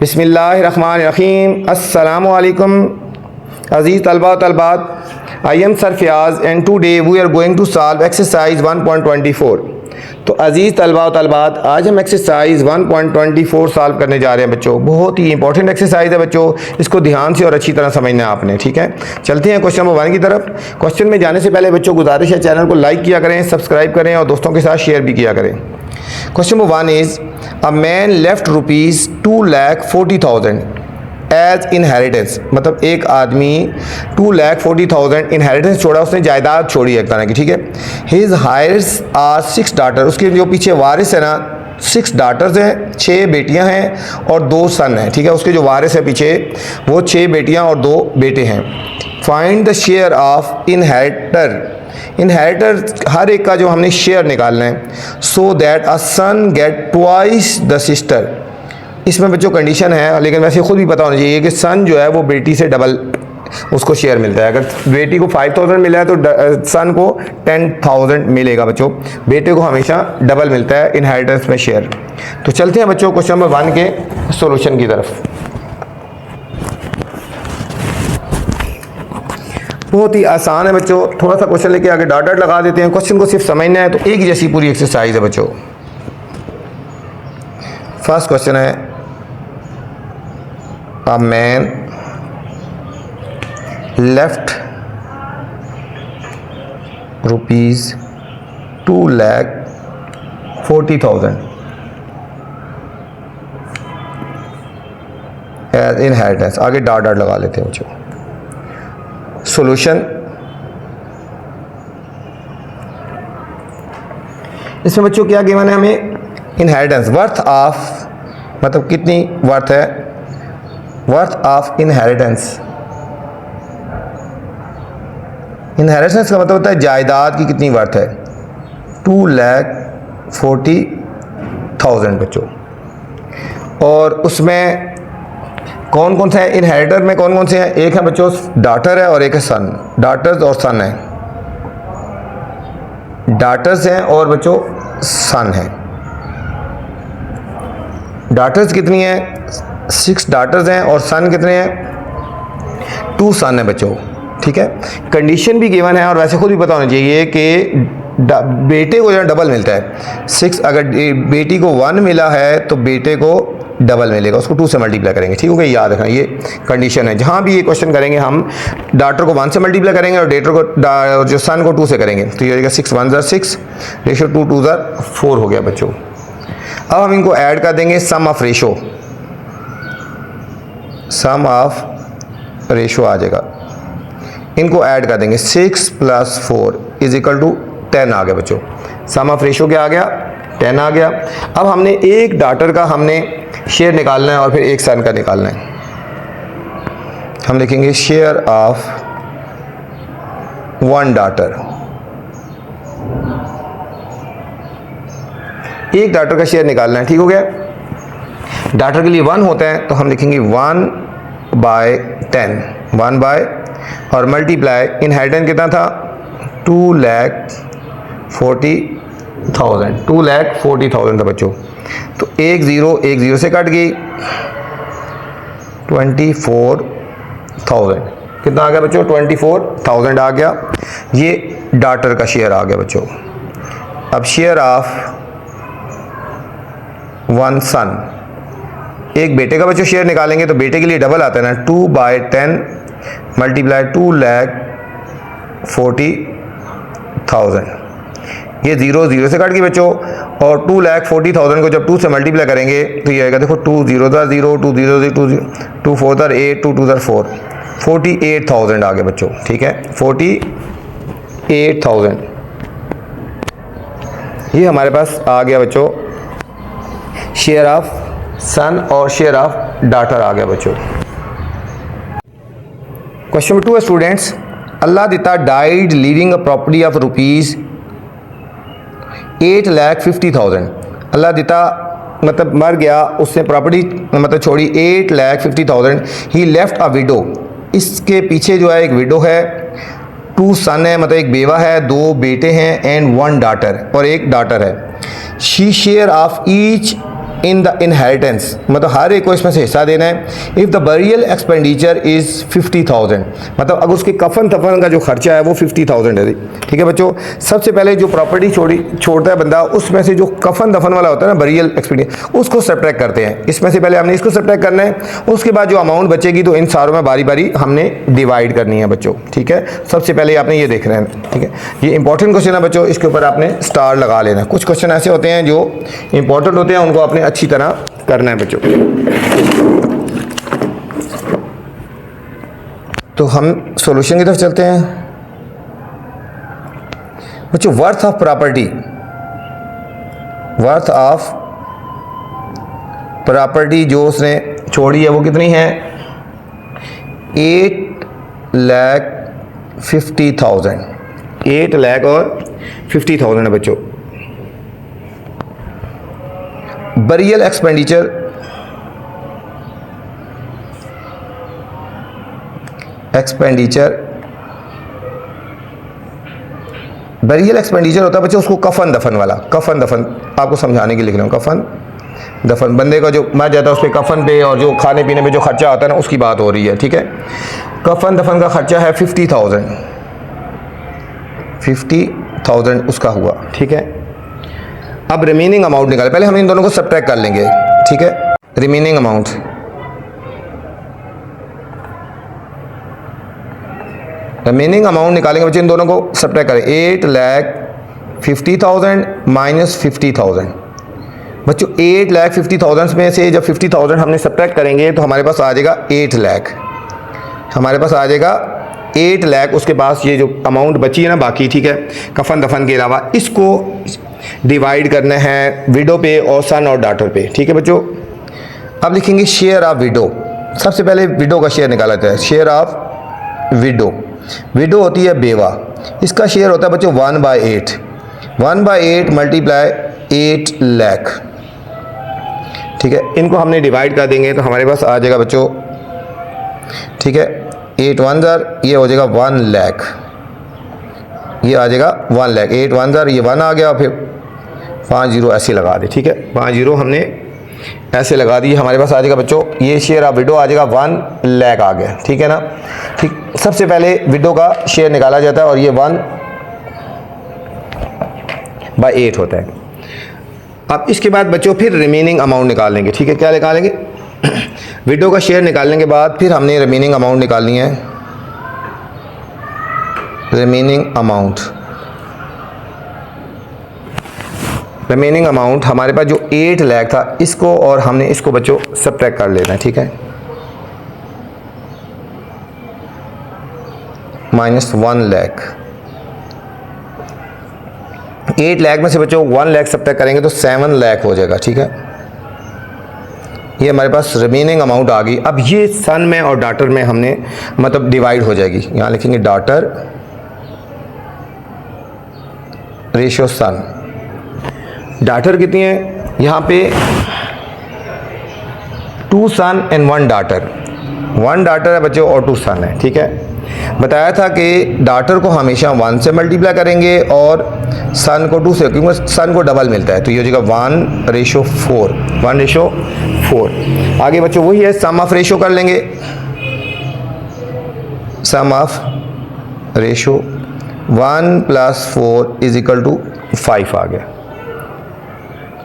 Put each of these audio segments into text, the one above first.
बिस्मिल्लाहिर्रहमानिर्रहीम। अस्सलामु अलैकुम अज़ीज़ तलबा व तलबात, I am sir Fayaz and today we are going to solve exercise 1.24। तो अज़ीज़ तलबा व तलबात, आज हम एक्सरसाइज 1.24 सॉल्व करने जा रहे हैं बच्चों। बहुत ही इंपॉर्टेंट एक्सरसाइज है बच्चों, इसको ध्यान से और अच्छी तरह समझना है आपने, ठीक है। चलते हैं क्वेश्चन नंबर 1 की तरफ। क्वेश्चन में जाने से पहले बच्चों गुजारिश है, चैनल को लाइक किया करें, सब्सक्राइब करें और दोस्तों के साथ शेयर भी किया करें। Question number 1 is a man left rupees 2,40,000 as inheritance. मतलब एक आदमी 2,40,000 इनहेरिटेंस छोड़ा, उसने जायदाद छोड़ी एक तरह की, ठीक है। हिज हायर्स आर 6 डाटर, उसके जो पीछे वारिस है ना 6 डाटर्स हैं, 6 बेटियां हैं और 2 सन हैं, ठीक है। उसके जो वारिस है पीछे वो 6 बेटियां और 2 बेटे हैं। Find the share of inheritor. Inheritor हर एक का जो हमने शेयर निकालना है। So that a son get twice the sister. इसमें बच्चों कंडीशन है, लेकिन वैसे खुद भी पता होना चाहिए कि सन जो है वो बेटी से डबल उसको शेयर मिलता है। अगर बेटी को 5,000 मिला है तो सन को 10,000 मिलेगा बच्चों। बेटे को हमेशा डबल मिलता है इनहेरिटेंस में शेयर। तो चलते हैं बच्चों क्वेश्चन नंबर 1 के सॉल्यूशन की तरफ। बहुत ही आसान है बच्चों, थोड़ा सा क्वेश्चन लेके आगे डॉट डॉट लगा देते हैं। क्वेश्चन को सिर्फ समझना है, तो एक जैसी पूरी एक्सरसाइज है बच्चों। फर्स्ट क्वेश्चन है, a man left rupees 2,40,000 as inheritance. आगे डॉट डॉट लगा लेते हैं बच्चों। सॉल्यूशन, इसमें बच्चों क्या गिवन है हमें, इनहेरिटेंस वर्थ ऑफ, मतलब कितनी वर्थ है, वर्थ ऑफ इनहेरिटेंस। इनहेरिटेंस का मतलब होता है जायदाद की कितनी वर्थ है, 2,40,000 बच्चों। और उसमें कौन कौन से हैं इनहेरिटर में, कौन कौन से हैं, एक है बच्चों डॉटर है और एक है सन। डॉटर्स और सन है, डॉटर्स हैं और बच्चों सन है। डॉटर्स कितनी हैं, 6 डॉटर्स हैं और सन कितने हैं, 2 सन है बच्चों, ठीक है। कंडीशन भी गिवन है और वैसे खुद भी पता होना चाहिए कि बेटे को जो डबल मिलता है 6, अगर बेटी को 1 मिला है तो बेटे को डबल मिलेगा, उसको 2 से मल्टीप्लाई करेंगे, ठीक हो गया। याद रखना ये कंडीशन है। जहाँ भी ये क्वेश्चन करेंगे हम डॉटर को 1 से मल्टीप्लाई करेंगे और डेटर को और जो सन को 2 से करेंगे, तो ये हो जाएगा 6 1 6, रेशो 2 2 4 हो गया बच्चों। अब हम इनको ऐड कर देंगे, sum of ratio, sum of ratio आ जाएगा। इनको ऐड कर देंगे, 6 + 4 = 10 आ गया बच्चों। सम ऑफ रेशो क्या आ गया, 10 आ गया। अब हमने एक डॉटर का हमने शेयर निकालना है और फिर एक सन का निकालना है। हम लिखेंगे शेयर ऑफ 1 डॉटर। एक डॉटर का शेयर निकालना है, ठीक हो गया। डॉटर के लिए 1 होता है तो हम लिखेंगे 1/10, 1 और मल्टीप्लाई इनहेरिटेंस कितना था, 2,40,000, 2,40,000 था बच्चों। तो 1 0 से कट गई, 24,000 कितना आ गया बच्चों, 24,000 आ गया। ये डॉटर का शेयर आ गया बच्चों। अब शेयर ऑफ 1 सन, एक बेटे का बच्चों शेयर निकालेंगे तो बेटे के लिए डबल आता है ना, 2/10 मल्टीप्लाई 2,40,000। ये 0 0 से कट गई बच्चों, और 2,40,000 को जब 2 से मल्टीप्लाई करेंगे तो ये आएगा, देखो 2 0 0 2 0 2 2 4 8 2 2 4 48,000 आ गए बच्चों, ठीक है। 48,000 ये हमारे पास आ गया बच्चों, शेयर ऑफ सन और शेयर ऑफ डॉटर आ गया बच्चों। क्वेश्चन नंबर 2 है स्टूडेंट्स, अल्लाह दिता died leaving a property of rupees 8,50,000। अल्लाह दिता मतलब मर गया, उसने प्रॉपर्टी मतलब छोड़ी 8,50,000। ही लेफ्ट अ विडो, इसके पीछे जो है एक विडो है, 2 सन है मतलब एक बेवा है, 2 बेटे हैं, एंड 1 डॉटर और एक डॉटर है। She share of each in the inheritance, मतलब हर एक को इसमें से हिस्सा देना है। If the burial expenditure is 50,000, मतलब अगर उसके कफन दफन का जो खर्चा है वो 50,000 है। ठीक है बच्चों, सबसे पहले जो प्रॉपर्टी छोड़ता है बंदा, उसमें से जो कफन दफन वाला होता है ना बरियल एक्सपेंडिचर, उसको सब्ट्रैक्ट करते हैं। इसमें से पहले हमने इसको सब्ट्रैक्ट करना है, उसके बाद जो अमाउंट बचेगी तो इन सारों में बारी बारी हमने डिवाइड करनी है बच्चों। ठीक है, सबसे पहले आपने ये देख रहे हैं। ठीक है, ये इंपॉर्टेंट क्वेश्चन है बच्चों, इसके ऊपर आपने स्टार लगा लेना। कुछ क्वेश्चन ऐसे होते हैं जो इंपॉर्टेंट होते हैं, उनको आपने अच्छी तरह करना है बच्चों। तो हम सॉल्यूशन की तरफ चलते हैं बच्चों। Worth of property, worth of property जो उसने छोड़ी है वो कितनी है? 8,50,000, 8,50,000 है बच्चों। बरियल एक्सपेंडिचर, बरियल एक्सपेंडिचर होता है बच्चों उसको कफन दफन वाला। कफन दफन आपको समझाने के लिए लिख रहा हूँ। कफन दफन, बंदे का जो मर जाता है उस पर कफन पे और जो खाने पीने में जो खर्चा आता है ना, उसकी बात हो रही है। ठीक है, कफन दफन का खर्चा है 50,000, 50,000 उसका हुआ। ठीक है, अब रिमेनिंग अमाउंट निकाले। पहले हम इन दोनों को सब्ट्रैक्ट कर लेंगे। ठीक है, रिमेनिंग अमाउंट, रिमेनिंग अमाउंट निकालेंगे बच्चे, इन दोनों को सब्ट्रैक्ट करें। 8,50,000 माइनस 50,000 बच्चों। 8,50,000 में से जब 50,000 हमने सब्ट्रैक्ट करेंगे तो हमारे पास आ जाएगा 8 लाख। हमारे पास आ जाएगा 8 लाख। उसके पास ये जो अमाउंट बची है ना बाकी, ठीक है, कफन दफन के अलावा, इसको डिवाइड करना है विडो पे और सन और डॉटर पे। ठीक है बच्चों, अब लिखेंगे शेयर ऑफ विडो। सबसे पहले विडो का शेयर निकाला जाता है। शेयर ऑफ विडो, विडो होती है बेवा, इसका शेयर होता है बच्चों 1/8। 1/8 मल्टीप्लाई 8 लाख। ठीक है, इनको हमने डिवाइड कर देंगे तो हमारे पास आ जाएगा बच्चों, ठीक है, 8 1 ज़र, ये हो जाएगा 1 लाख, ये आ जाएगा 1 लाख। 8 1 ज़र, ये 1 आ गया, फिर 5 जीरो ऐसे लगा दे। ठीक है, 5 जीरो हमने ऐसे लगा दी, हमारे पास आ जाएगा बच्चों ये शेयर ऑफ विडो आ जाएगा 1 लाख आ गया। ठीक है ना, ठीक, सबसे पहले विडो का शेयर निकाला जाता है और ये 1/8 होता है। अब इसके बाद बच्चों फिर रिमेनिंग अमाउंट निकाल लेंगे। ठीक है, क्या निकालेंगे? विडो का शेयर निकालने के बाद फिर हमने रिमेनिंग अमाउंट निकालनी है। रिमेनिंग अमाउंट, रिमेनिंग अमाउंट हमारे पास जो 8 लाख था, इसको और हमने इसको बच्चों सब्ट्रैक्ट कर लेना है। ठीक है, माइनस 1 लाख। 8 लाख में से बच्चों 1 लाख सब्ट्रैक्ट करेंगे तो 7 लाख हो जाएगा। ठीक है, ये हमारे पास रिमेनिंग अमाउंट आ गई। अब ये सन में और डॉटर में हमने मतलब डिवाइड हो जाएगी। यहाँ लिखेंगे डॉटर रेशियो सन। डॉटर कितनी है? यहाँ पे 2 सन एंड 1 डॉटर। 1 डॉटर है बच्चों और 2 सन है। ठीक है, बताया था कि डॉटर को हमेशा 1 से मल्टीप्लाई करेंगे और सन को 2 से, क्योंकि सन को डबल मिलता है, तो ये हो जाएगा 1/4, 1/4। आगे बच्चों वही है, सम ऑफ रेशियो कर लेंगे। सम ऑफ रेशियो 1 + 4 = 5 आ गया।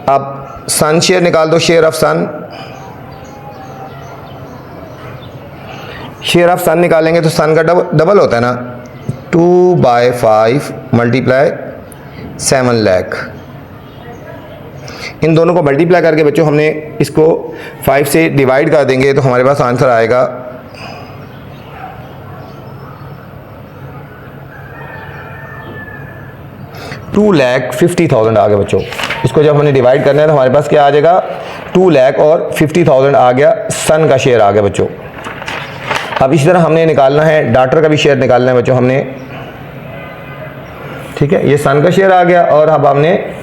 अब सन शेयर निकाल दो, share of son. Share of son निकालेंगे तो सन का डबल होता है ना, 2/5 मल्टीप्लाई 7 लाख। इन दोनों को मल्टीप्लाई करके बच्चों हमने इसको 5 से डिवाइड कर देंगे तो हमारे पास आंसर आएगा 2,50,000 आ गया बच्चों। इसको जब हमने डिवाइड करना है तो हमारे पास क्या आ जाएगा? 2 लाख और 50,000 आ गया, सन का शेयर आ गया बच्चों। अब इसी तरह हमने निकालना है डॉटर का भी शेयर निकालना है बच्चों हमने। ठीक है, ये सन का शेयर आ गया और अब हमने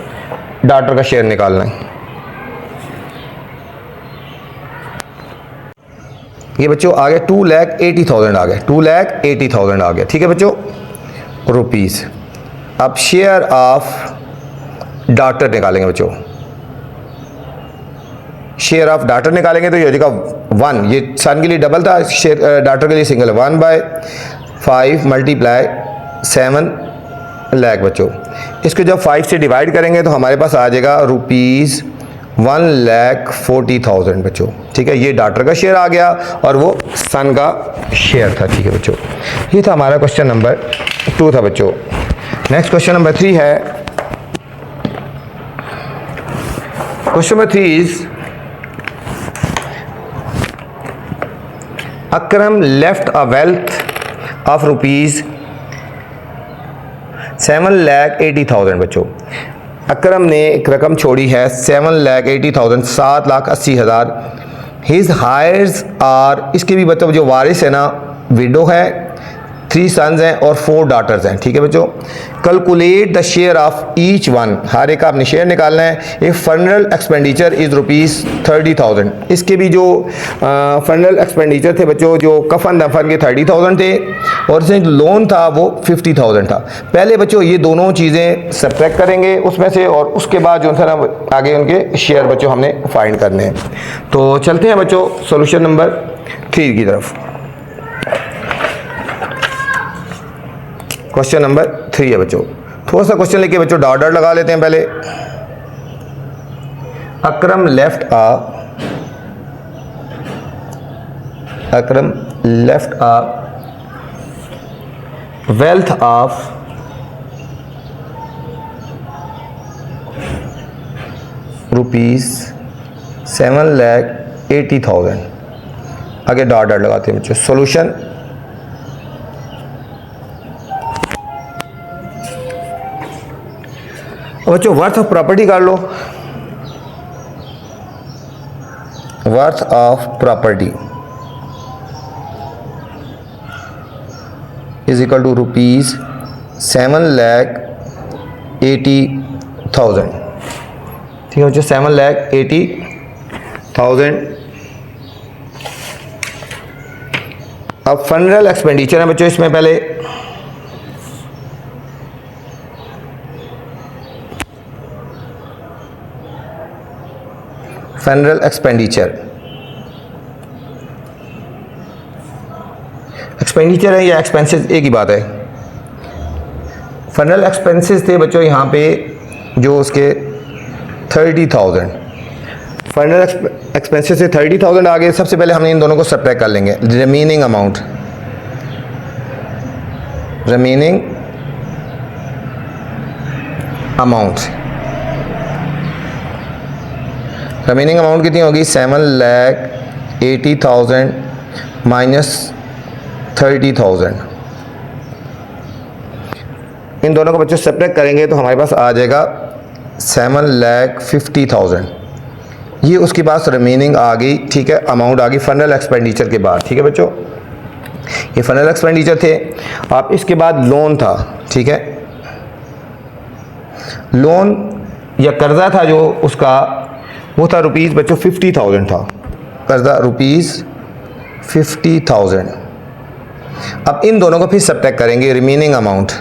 डॉटर का शेयर निकालना है। ये बच्चों आ गया 2,80,000 आ गया, 2,80,000 आ गया। ठीक है बच्चों, रुपीस। अब शेयर ऑफ डॉटर निकालेंगे बच्चों। शेयर ऑफ डॉटर निकालेंगे तो ये हो जाएगा 1, ये सन के लिए डबल था, शेयर डॉटर के लिए सिंगल है, 1/5 मल्टीप्लाई 7 लाख बच्चों। इसको जब 5 से डिवाइड करेंगे तो हमारे पास आ जाएगा ₹1,40,000 बच्चों। ठीक है, ये डॉटर का शेयर आ गया और वो सन का शेयर था। ठीक है बच्चों, ये था हमारा क्वेश्चन नंबर 2 था बच्चों। नेक्स्ट क्वेश्चन नंबर 3 है। Question number 3 is Akram left a wealth of ₹7,80,000 बच्चों। अकरम ने एक रकम छोड़ी है 7,80,000, 7,80,000। हिज हायर्स आर, इसके भी बच्चों जो वारिस है ना, विडो है, 3 सन्स हैं और 4 डॉटर्स हैं। ठीक है बच्चों, calculate the share of each one, हर एक का अपने शेयर निकालना है। इफ फनरल एक्सपेंडिचर इज ₹30,000, इसके भी जो फनरल एक्सपेंडिचर थे बच्चों, जो कफन दफन के 30,000 थे और इसमें जो लोन था वो 50,000 था। पहले बच्चों ये दोनों चीज़ें सब्ट्रैक्ट करेंगे उसमें से और उसके बाद जो है ना आगे उनके शेयर बच्चों हमने फाइंड करने हैं। तो चलते हैं बच्चों सोल्यूशन नंबर 3 की तरफ। क्वेश्चन नंबर 3 है बच्चों, थोड़ा सा क्वेश्चन लेके बच्चों डॉट डॉट लगा लेते हैं पहले। अकरम लेफ्ट अ वेल्थ ऑफ ₹7,80,000। आगे डॉट डॉट लगाते हैं बच्चों। सॉल्यूशन, बच्चों वर्थ ऑफ प्रॉपर्टी कर लो। Worth of property is equal to ₹7,80,000। ठीक है बच्चों, 7,80,000। अब फनरल एक्सपेंडिचर है बच्चों, इसमें पहले फनरल एक्सपेंडिचर है या एक्सपेंसेस, एक ही बात है। फनरल एक्सपेंसेस थे बच्चों यहाँ पे जो उसके 30,000, फनरल एक्सपेंसेस से 30,000 आ गए। सबसे पहले हमने इन दोनों को सब्ट्रैक्ट कर लेंगे। रिमेनिंग अमाउंट कितनी होगी? 7,80,000 माइनस 30,000। इन दोनों को बच्चों सब्ट्रैक्ट करेंगे तो हमारे पास आ जाएगा 7,50,000। ये उसके पास रिमेनिंग आ गई। ठीक है, अमाउंट आ गई फनरल एक्सपेंडिचर के बाद। ठीक है बच्चों, ये फनरल एक्सपेंडिचर थे। आप इसके बाद लोन था। ठीक है, लोन या कर्जा था जो उसका, वो था रुपीज़ बच्चों 50,000 था। कर्जा ₹50,000। अब इन दोनों को फिर सब्ट्रैक्ट करेंगे। रिमेनिंग अमाउंट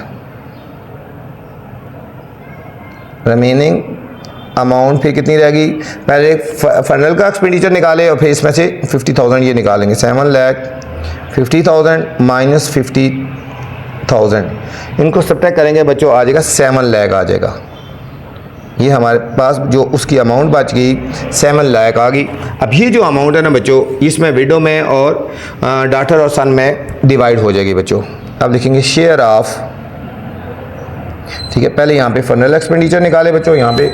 फिर कितनी रहेगी? पहले फनरल का एक्सपेंडिचर निकाले और फिर इसमें से 50,000 ये निकालेंगे। 7,50,000 माइनस 50,000, इनको सब्ट्रैक्ट करेंगे बच्चों, आ जाएगा 7 लाख आ जाएगा। ये हमारे पास जो उसकी अमाउंट बच गई 7 लाख आ गई। अब ये जो अमाउंट है ना बच्चों, इसमें विडो में और डॉटर और सन में डिवाइड हो जाएगी बच्चों। अब लिखेंगे शेयर ऑफ। ठीक है, पहले यहाँ पे फनरल एक्सपेंडिचर निकाले बच्चों। यहाँ पे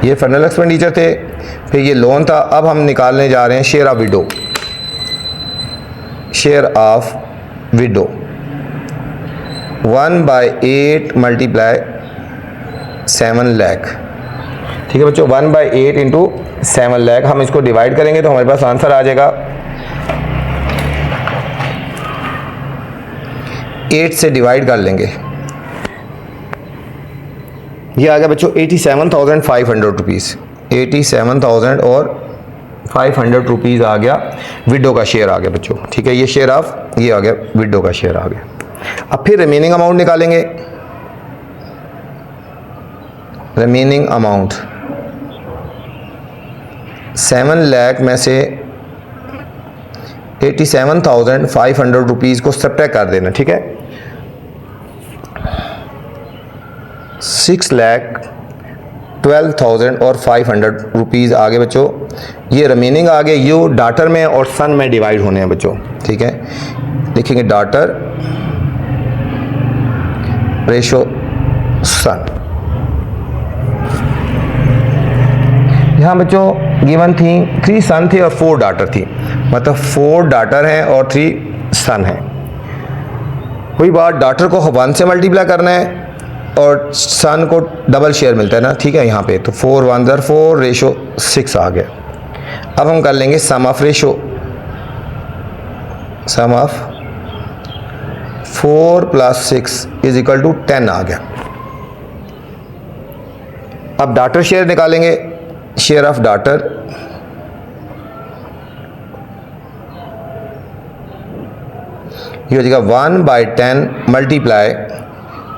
ये फनरल एक्सपेंडिचर थे, फिर ये लोन था। अब हम निकालने जा रहे हैं share of window. 1/8 multiply 7 lakh. ठीक है बच्चों, 1/8 इंटू 7 लाख। हम इसको डिवाइड करेंगे तो हमारे पास आंसर आ जाएगा 8 से डिवाइड कर लेंगे। ये आ गया बच्चों 87,500 रुपीज़। 87,000 और 500 रुपीज़ आ गया, विडो का शेयर आ गया बच्चों। ठीक है, ये शेयर ऑफ, ये आ गया विडो का शेयर आ गया। अब फिर रिमेनिंग अमाउंट निकालेंगे। रिमेनिंग अमाउंट 7 लाख में से 87,500 रुपीज़ को सब्ट्रैक्ट कर देना, ठीक है। 6,12,000 और 500 रुपीज़ आगे बच्चों, ये रिमेनिंग आगे ये डॉटर में और सन में डिवाइड होने हैं बच्चों, ठीक है। लिखेंगे डॉटर रेशो सन। यहाँ बच्चों गिवन थी 3 सन थे और 4 डॉटर थी, मतलब 4 डॉटर हैं और 3 सन हैं। वही बात, डॉटर को 1 से मल्टीप्लाई करना है और सन को डबल शेयर मिलता है ना, ठीक है। यहाँ पे तो 4 1 ज़र 4 रेशो 6 आ गया। अब हम कर लेंगे sum of ratio, sum of 4 + 6 is equal to 10 आ गया। अब डॉटर शेयर निकालेंगे, शेयर ऑफ डॉटर, ये हो जाएगा 1/10 मल्टीप्लाई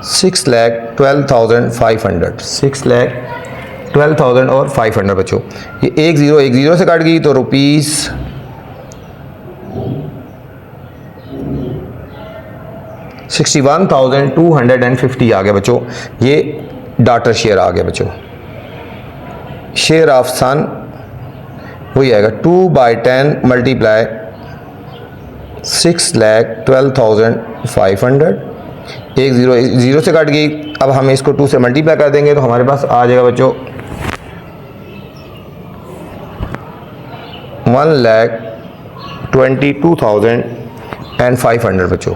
6,12,500, 6,12,000 और 500 बच्चों। ये एक ज़ीरो से काट गई तो रुपीज़ 61,250 आ गया बच्चों। ये डॉटर शेयर आ गया बच्चों। शेयर ऑफ सन वही आएगा 2/10 मल्टीप्लाई 6,12,500, एक ज़ीरो से कट गई। अब हम इसको 2 से मल्टीप्लाई कर देंगे तो हमारे पास आ जाएगा बच्चों 1,22,500 बच्चों।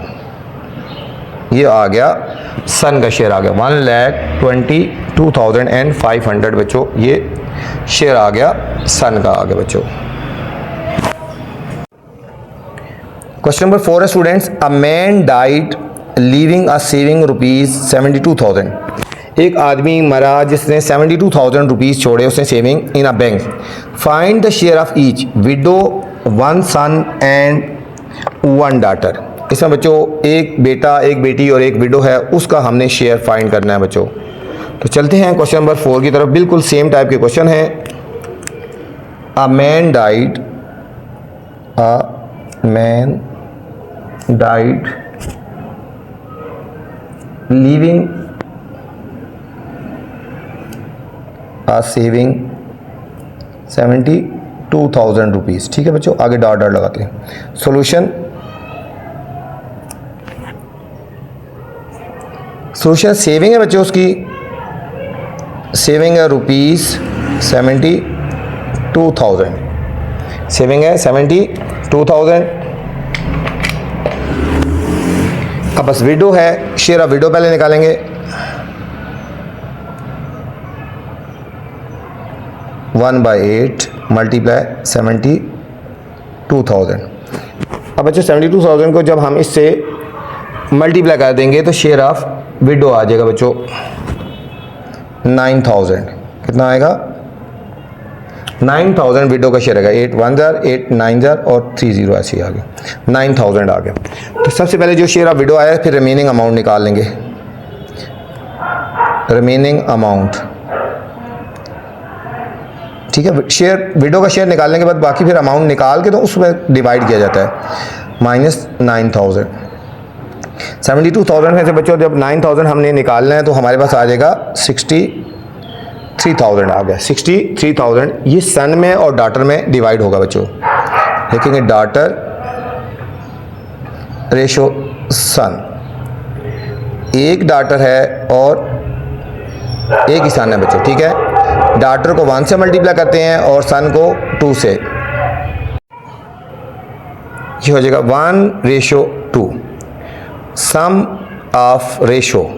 ये आ गया सन का शेयर आ गया 1,22,500 बच्चों। ये शेयर आ गया सन का आ गया बच्चों। क्वेश्चन नंबर 4 है students, a man died leaving a saving rupees 72,000। एक आदमी मरा जिसने 72,000 रुपीज़ छोड़े उसने saving in a bank. Find the share of each widow 1 son and 1 daughter. इसमें बच्चों एक बेटा, एक बेटी और एक विडो है, उसका हमने शेयर फाइंड करना है बच्चों। तो चलते हैं क्वेश्चन नंबर 4 की तरफ। बिल्कुल सेम टाइप के क्वेश्चन है। A man died, a man died leaving a saving 72,000 rupees, ठीक है बच्चों। आगे डॉट डॉट लगाते हैं। सॉल्यूशन, सोशल सेविंग है बच्चों, उसकी सेविंग है रुपीज़ 72,000, सेविंग है 72,000। अब बस विडो है, शेयर ऑफ विडो पहले निकालेंगे। One by 8 multiply 72,000। अब बच्चों 72,000 को जब हम इससे मल्टीप्लाई कर देंगे तो शेयर ऑफ विडो आ जाएगा बच्चों 9,000। कितना आएगा 9,000 विडो का शेयर आएगा। 8 1 ज़र 8 9 ज़र और 3 0 ऐसे ही आ गया 9,000 आ गया। तो सबसे पहले जो शेयर ऑफ विडो आया फिर रिमेनिंग अमाउंट निकाल लेंगे। रिमेनिंग अमाउंट, ठीक है। शेयर विडो का शेयर निकालने के बाद बाकी फिर अमाउंट निकाल के तो उसमें डिवाइड किया जाता है। माइनस 9,000, 72,000 में से बच्चों जब 9,000 हमने निकालना है तो हमारे पास आ जाएगा 63,000 आ गया। 63,000 ये सन में और डॉटर में डिवाइड होगा बच्चों। देखेंगे डॉटर रेशो सन, एक डॉटर है और एक ही सन है बच्चों, ठीक है। डॉटर को 1 से मल्टीप्लाई करते हैं और सन को 2 से। ये हो जाएगा 1:2 सम ऑफ रेशो।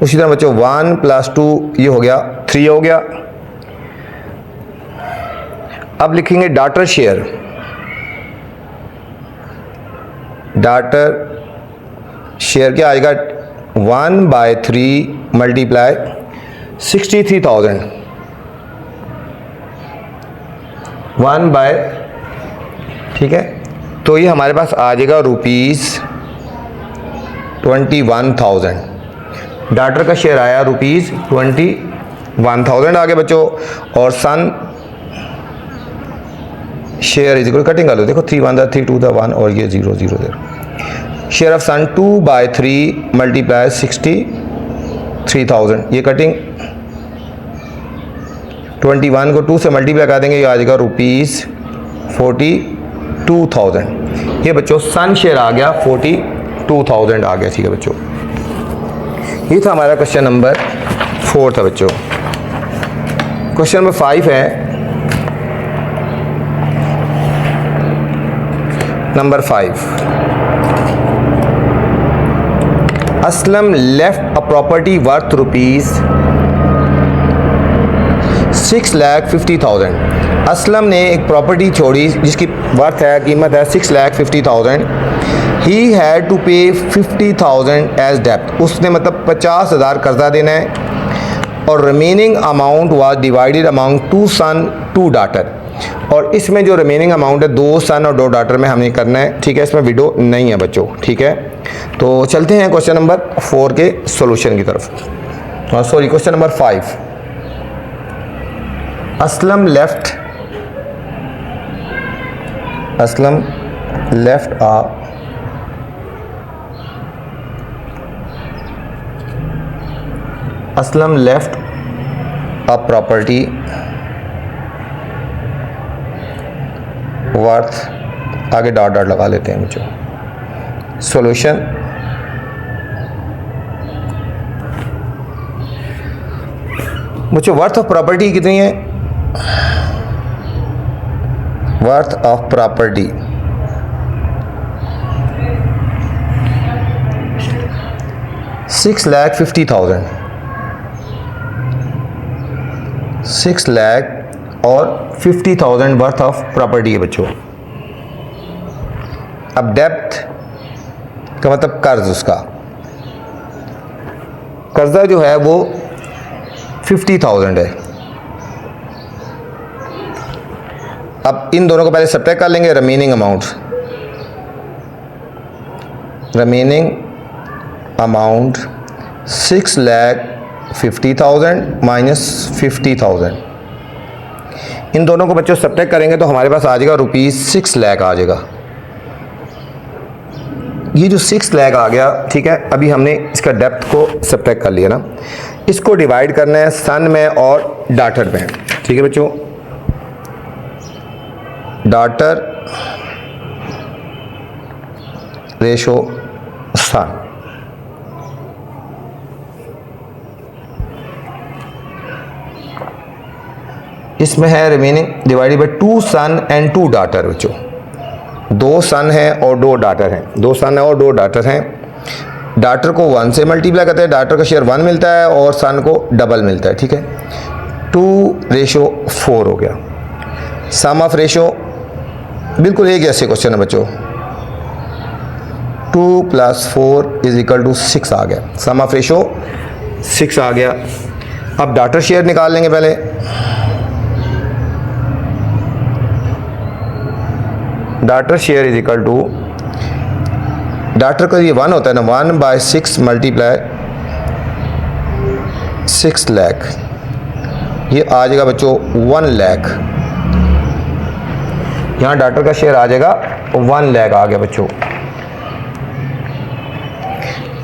उसी तरह बच्चों 1 + 2 ये हो गया 3 हो गया। अब लिखेंगे डॉटर शेयर। डॉटर शेयर क्या आएगा 1/3 मल्टीप्लाई 63,000 ठीक है। तो ये हमारे पास आ जाएगा रुपीज़ 21,000। डॉटर का शेयर आया रुपीज़ 21,000 आ गया बच्चों। और सन शेयर इज इक्वल, कटिंग कर लो, देखो 3 1 था 3 2 था 1 और ये 0 0 0। शेयर ऑफ सन 2/3 मल्टीप्लाई 63,000, ये कटिंग। 21 को 2 से मल्टीप्लाई कर देंगे, ये आ जाएगा ₹42,000। ये बच्चों सन शेयर आ गया 42,000 आ गया, ठीक है बच्चों। ये था हमारा क्वेश्चन नंबर 4 था बच्चों। क्वेश्चन नंबर 5 है, number 5। Aslam left a property worth ₹6,50,000। Aslam ने एक प्रॉपर्टी छोड़ी जिसकी वर्थ है, कीमत है 6,50,000। ही हैड टू पे 50,000 एज डेप्ट, उसने मतलब 50,000 कर्जा देना है, और remaining amount was divided amount 2 son 2 daughter. और इसमें जो रिमेनिंग अमाउंट है 2 सन और 2 डाटर में हमने करना है, ठीक है। इसमें वीडियो नहीं है बच्चों, ठीक है। तो चलते हैं क्वेश्चन नंबर 4 के सॉल्यूशन की तरफ। Sorry, question number 5। Aslam left a property worth, आगे डॉट डॉट लगा लेते हैं बच्चों। सॉल्यूशन, बच्चों वर्थ ऑफ प्रॉपर्टी कितनी है? वर्थ ऑफ प्रॉपर्टी $6,50,000, 6 लाख और 50,000 वर्थ ऑफ प्रॉपर्टी है बच्चों। अब डेप्थ का मतलब कर्ज, उसका कर्जा जो है वो 50,000 है। अब इन दोनों को पहले सब्ट्रैक्ट कर लेंगे, रिमेनिंग अमाउंट $6,50,000 माइनस 50,000। इन दोनों को बच्चों सब्ट्रैक्ट करेंगे तो हमारे पास आ जाएगा ₹6 लाख आ जाएगा। ये जो 6 लाख आ गया, ठीक है। अभी हमने इसका डेप्थ को सब्ट्रैक्ट कर लिया ना, इसको डिवाइड करना है सन में और डाटर में, ठीक है बच्चों। डाटर रेशो सन, इसमें है remaining divided by 2 son and 2 daughter बच्चों। 2 सन है और 2 डाटर हैं, 2 सन है और 2 डाटर हैं। डाटर को 1 से मल्टीप्लाई करते हैं, डाटर का शेयर 1 मिलता है और सन को डबल मिलता है, ठीक है। 2:4 हो गया। सम ऑफ रेशो बिल्कुल एक जैसे क्वेश्चन है बच्चों। 2 + 4 = 6 आ गया। सम ऑफ रेशो 6 आ गया। अब डाटर शेयर निकाल लेंगे पहले। डाटर शेयर = डाटर का ये 1 होता है ना, 1/6 मल्टीप्लाई 6 लाख, ये आ जाएगा बच्चों 1 लाख। यहाँ डाटर का शेयर आ जाएगा 1 लाख आ गया बच्चों।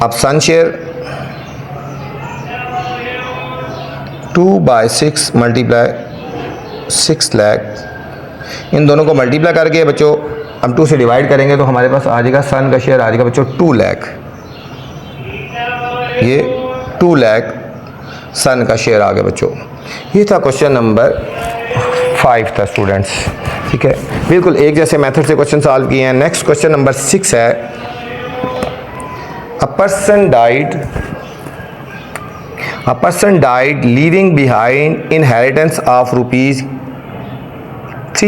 अब सन शेयर 2/6 मल्टीप्लाई 6 लाख, इन दोनों को मल्टीप्लाई करके बच्चों हम 2 से डिवाइड करेंगे तो हमारे पास आ जाएगा सन का शेयर आ जाएगा बच्चों 2 लाख। ये 2 लाख सन का शेयर आ गया बच्चों। ये था क्वेश्चन नंबर 5 था स्टूडेंट्स, ठीक है। बिल्कुल एक जैसे मेथड से क्वेश्चन सॉल्व किए हैं। नेक्स्ट क्वेश्चन नंबर 6 है, a person died leaving behind inheritance of ₹3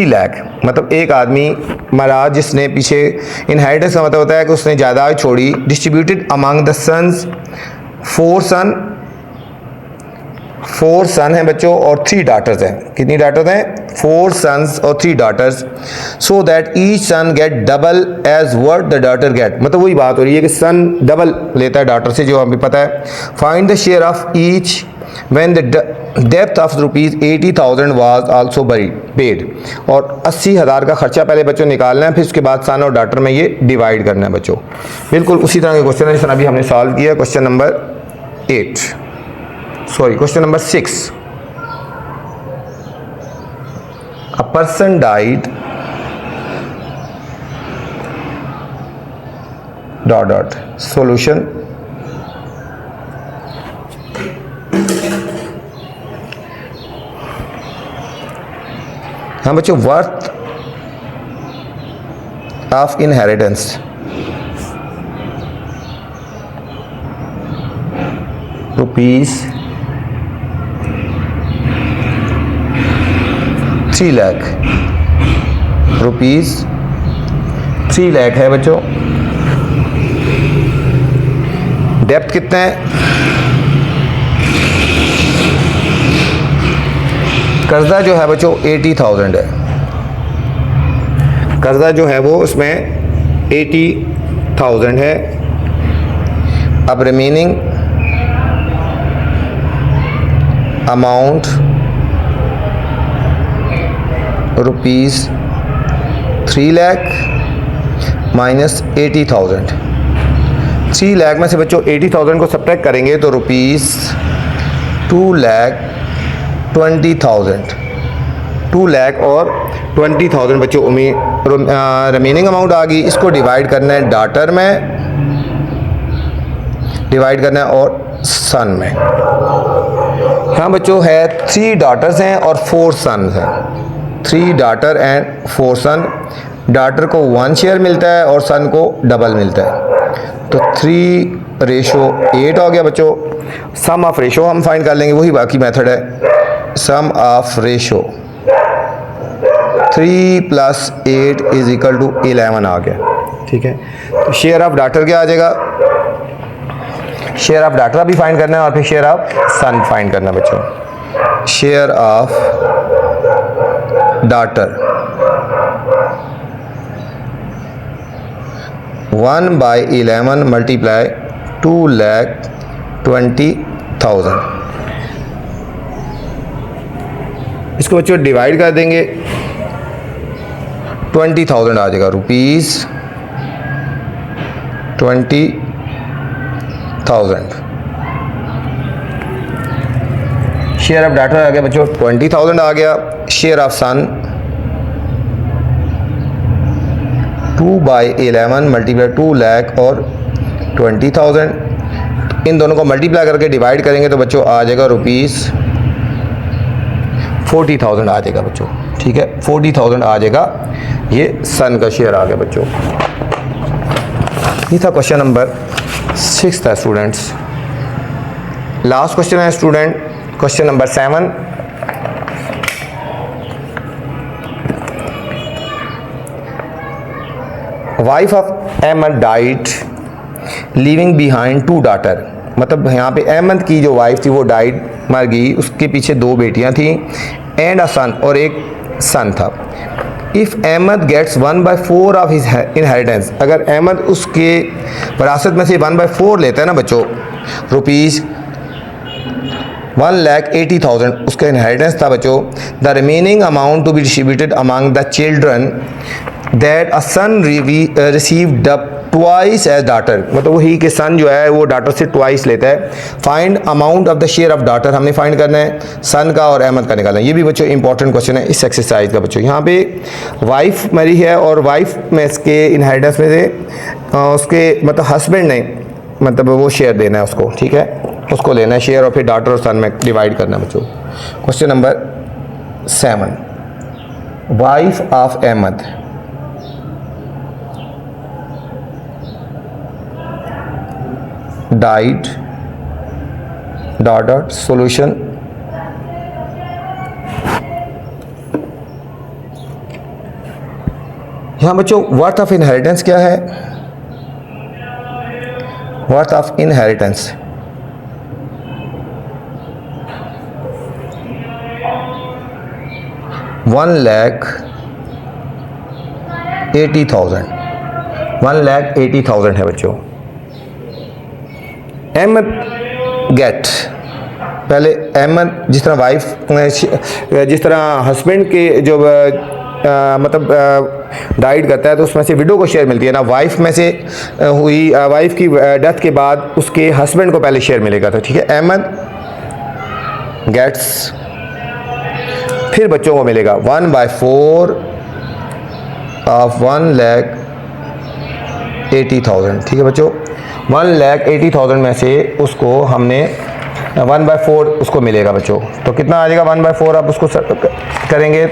lakh. मतलब एक आदमी मरा जिसने पीछे, इनहेरिटेंस का मतलब होता है कि उसने जायदाद छोड़ी। डिस्ट्रीब्यूटेड अमंग द सन्स, 4 सन हैं बच्चों और 3 डाटर्स हैं। कितनी डाटर्स हैं? 4 सन्स और 3 daughters. So that each son get double as what the daughter get. मतलब वही बात हो रही है कि सन डबल लेता है डाटर से, जो हमें पता है। Find the share of each when the depth of ₹80,000 was also paid, और 80,000 का खर्चा पहले बच्चों निकालना है, फिर उसके बाद सन और डॉटर में ये डिवाइड करना है बच्चों। बिल्कुल उसी तरह के क्वेश्चन है जिस तरह अभी हमने सॉल्व किया। Question number 6। A person died ... Solution. हाँ बच्चों, worth of inheritance ₹3 lakh, ₹3 lakh है बच्चों। डेप्थ कितना है? कर्जा जो है बच्चों 80,000 है, कर्जा जो है वो उसमें 80,000 है। अब remaining amount ₹3 lakh minus 80,000। 3 lakh में से बच्चों 80,000 को सब्ट्रैक्ट करेंगे तो ₹2,20,000, 2 लाख और 20,000 बच्चों रिमेनिंग अमाउंट आ गई। इसको डिवाइड करना है डॉटर में, डिवाइड करना है और सन में। हाँ बच्चों है 3 डॉटर्स हैं और 4 सन्स हैं, 3 डॉटर एंड 4 सन। डॉटर को 1 शेयर मिलता है और सन को डबल मिलता है, तो 3:8 हो गया बच्चों। सम ऑफ रेशो हम फाइंड कर लेंगे, वही बाकी मेथड है। सम ऑफ रेशो 3 + 8 = 11 आ गया, ठीक है। तो शेयर ऑफ डॉटर क्या आ जाएगा? शेयर ऑफ डॉटर भी फाइंड करना है और फिर शेयर ऑफ सन फाइंड करना है बच्चों। Share of daughter 1/11 multiply 2,20,000। इसको बच्चों डिवाइड कर देंगे, 20,000 आ जाएगा, ₹20,000। शेयर ऑफ डॉटर आ गया बच्चों 20,000 आ गया। Share of son 2/11 multiply 2 lakh और 20,000। इन दोनों को मल्टीप्लाई करके डिवाइड करेंगे तो बच्चों आ जाएगा ₹40,000 आ जाएगा बच्चों, ठीक है। 40,000 आ जाएगा, ये सन का शेयर आ गया बच्चों। ये था क्वेश्चन नंबर 6 था स्टूडेंट्स। लास्ट क्वेश्चन है student, question number 7। Wife of Ahmed died leaving behind 2 daughter, मतलब यहाँ पे अहमद की जो वाइफ थी वो डाइड, मर गई, उसके पीछे 2 बेटियाँ थीं एंड अ सन, और एक सन था। If Ahmed gets 1/4 of his inheritance, अगर अहमद उसके वरासत में से 1/4 लेता है ना बच्चों, ₹1,80,000 उसका इनहेरिटेंस था बच्चों। The remaining amount to be distributed among the children that a son received twice as daughter, मतलब वही के सन जो है वो डॉटर से ट्वाइस लेता है। Find amount of the share of daughter हमने फाइंड करना है, सन का और अहमद का निकालना है। ये भी बच्चों इंपॉर्टेंट क्वेश्चन है इस एक्सरसाइज का बच्चों। यहाँ पे वाइफ मरी है और वाइफ में इसके इनहेरिटेंस में से उसके मतलब हस्बैंड ने मतलब वो शेयर देना है उसको, ठीक है, उसको लेना है शेयर और फिर डॉटर और सन में डिवाइड करना है बच्चों। Question number 7, wife of Ahmed died ... solution. यहां बच्चों वर्थ ऑफ इनहेरिटेंस क्या है? वर्थ ऑफ इनहेरिटेंस $1,80,000 है बच्चों। अहमद गेट पहले अहमद जिस तरह जिस तरह हस्बैंड के जो मतलब डाइट करता है तो उसमें से विडो को शेयर मिलती है ना, वाइफ में से हुई वाइफ की डेथ के बाद उसके हस्बैंड को पहले शेयर मिलेगा। तो ठीक है, अहमद गेट्स, फिर बच्चों को मिलेगा 1/4 ऑफ 1,80,000। ठीक है बच्चों, 1,80,000 में से उसको हमने 1/4 उसको मिलेगा बच्चों। तो कितना आ जाएगा 1/4 आप उसको करेंगे,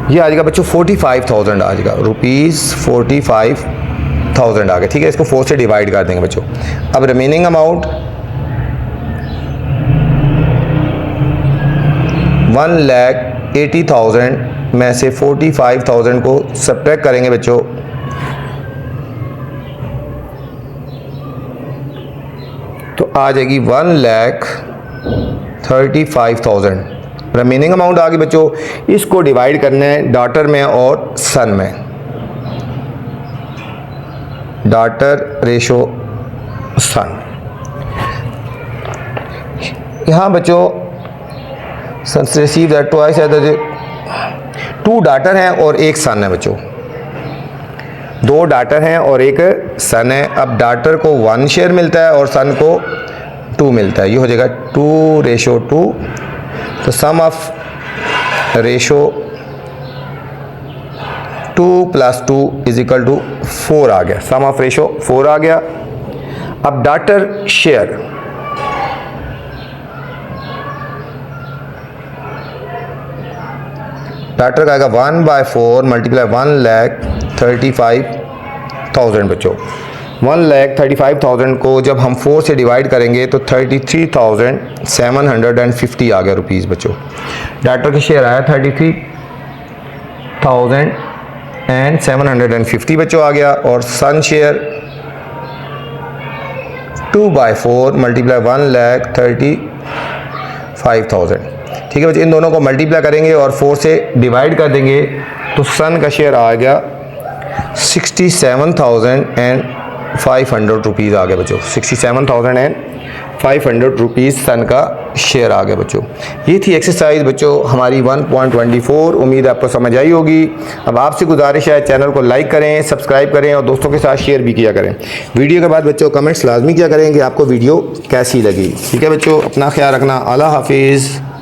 ये आ जाएगा बच्चों 45,000 आ जाएगा, ₹45,000 आ गया। ठीक है, इसको 4 से डिवाइड कर देंगे बच्चों। अब रिमेनिंग अमाउंट 1,80,000 में से 45,000 को सब्ट्रैक्ट करेंगे बच्चों, तो आ जाएगी 1,35,000। रिमेनिंग अमाउंट आ गई बच्चों। इसको डिवाइड करना है डॉटर में और सन में, डॉटर रेशो सन। यहाँ बच्चों sons receive that twice as 2 daughter हैं और 1 सन है बच्चों, 2 डॉटर हैं और 1 सन है। अब डॉटर को 1 शेयर मिलता है और सन को 2 मिलता है, ये हो जाएगा 2:2। तो सम ऑफ रेशो 2 + 2 = 4 आ गया, सम ऑफ रेशो 4 आ गया। अब डॉटर शेयर, डॉटर का आएगा 1/4 × 1,35,000 बच्चों। 1,35,000 को जब हम 4 से डिवाइड करेंगे तो 33,750 आ गया रुपीज़ बच्चों। डॉटर की शेयर आया 33,750 बच्चों आ गया, और सन शेयर 2/4 × 1,35,000। ठीक है बच्चों, इन दोनों को मल्टीप्लाई करेंगे और 4 से डिवाइड कर देंगे तो सन का शेयर आ गया 67,500 रुपीज़ आ गया बच्चों। 67,500 रुपीज़ सन का शेयर आ गया बच्चों। ये थी एक्सरसाइज बच्चों हमारी 1.24। उम्मीद आपको समझ आई होगी। अब आपसे गुजारिश है चैनल को लाइक करें, सब्सक्राइब करें और दोस्तों के साथ शेयर भी किया करें। वीडियो के बाद बच्चों कमेंट्स लाजमी किया करें कि आपको वीडियो कैसी लगी। ठीक है बच्चों, अपना ख्याल रखना। अल्लाह हाफिज़।